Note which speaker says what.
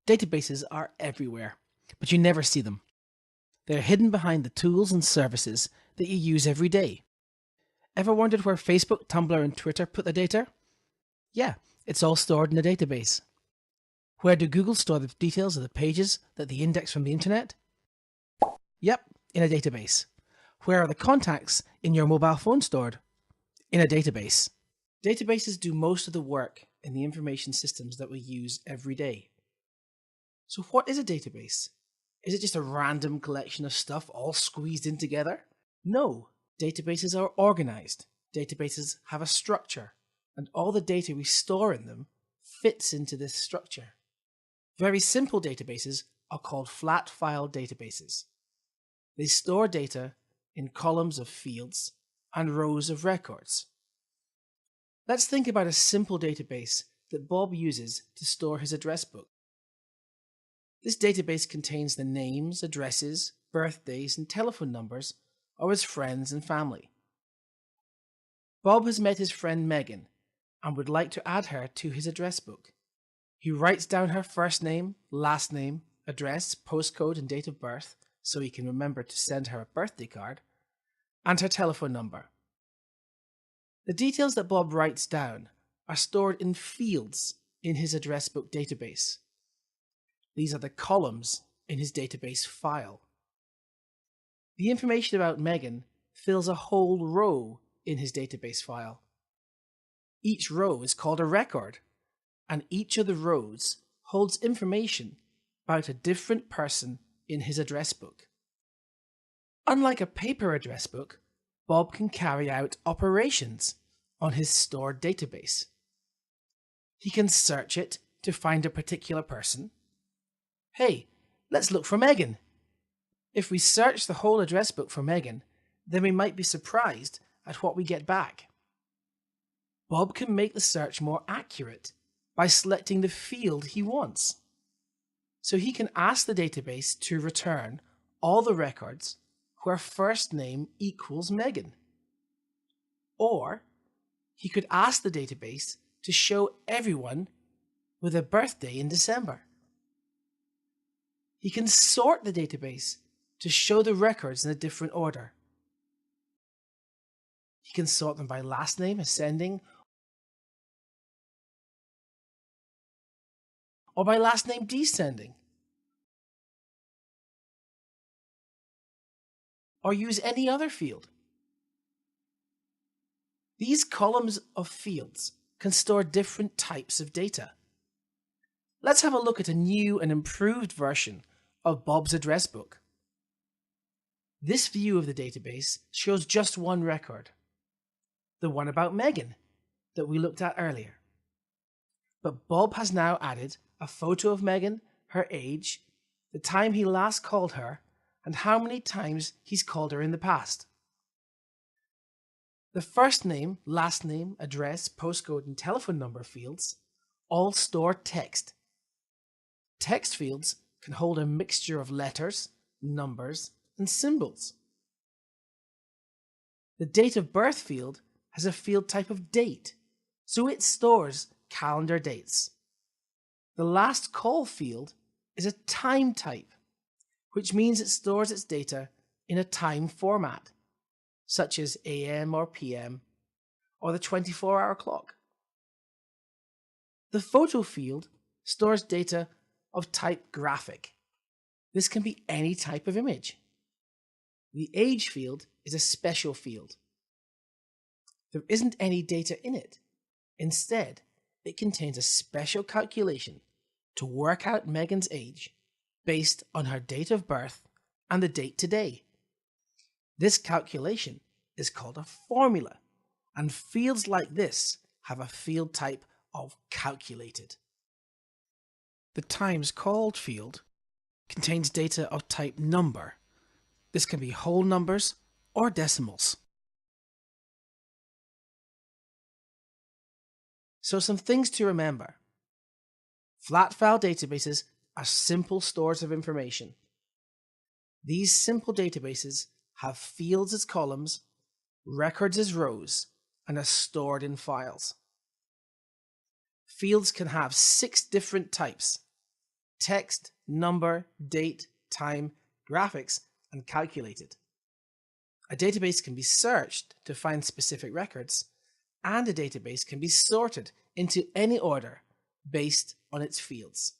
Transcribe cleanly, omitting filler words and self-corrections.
Speaker 1: Databases are everywhere, but you never see them. They're hidden behind the tools and services that you use every day. Ever wondered where Facebook, Tumblr, and Twitter put the data? Yeah, it's all stored in a database. Where do Google store the details of the pages that they index from the internet? Yep, in a database. Where are the contacts in your mobile phone stored? In a database. Databases do most of the work in the information systems that we use every day. So what is a database? Is it just a random collection of stuff all squeezed in together? No, databases are organized. Databases have a structure, and all the data we store in them fits into this structure. Very simple databases are called flat file databases. They store data in columns of fields and rows of records. Let's think about a simple database that Bob uses to store his address book. This database contains the names, addresses, birthdays, and telephone numbers of his friends and family. Bob has met his friend Megan and would like to add her to his address book. He writes down her first name, last name, address, postcode, and date of birth so he can remember to send her a birthday card, and her telephone number. The details that Bob writes down are stored in fields in his address book database. These are the columns in his database file. The information about Megan fills a whole row in his database file. Each row is called a record, and each of the rows holds information about a different person in his address book. Unlike a paper address book, Bob can carry out operations on his stored database. He can search it to find a particular person. Hey, let's look for Megan. If we search the whole address book for Megan, then we might be surprised at what we get back. Bob can make the search more accurate by selecting the field he wants. So he can ask the database to return all the records where first name equals Megan. Or he could ask the database to show everyone with a birthday in December. He can sort the database to show the records in a different order. He can sort them by last name ascending or by last name descending. Or use any other field. These columns of fields can store different types of data. Let's have a look at a new and improved version of Bob's address book. This view of the database shows just one record, the one about Megan that we looked at earlier. But Bob has now added a photo of Megan, her age, the time he last called her, and how many times he's called her in the past. The first name, last name, address, postcode, and telephone number fields all store text. Text fields can hold a mixture of letters, numbers, and symbols. The date of birth field has a field type of date, so it stores calendar dates. The last call field is a time type, which means it stores its data in a time format, such as AM or PM, or the 24-hour clock. The photo field stores data of type graphic. This can be any type of image. The age field is a special field. There isn't any data in it. Instead, it contains a special calculation to work out Megan's age based on her date of birth and the date today. This calculation is called a formula, and fields like this have a field type of calculated. The times called field contains data of type number. This can be whole numbers or decimals. So some things to remember. Flat file databases are simple stores of information. These simple databases have fields as columns, records as rows, and are stored in files. Fields can have 6 different types: text, number, date, time, graphics, and calculated. A database can be searched to find specific records, and a database can be sorted into any order based on its fields.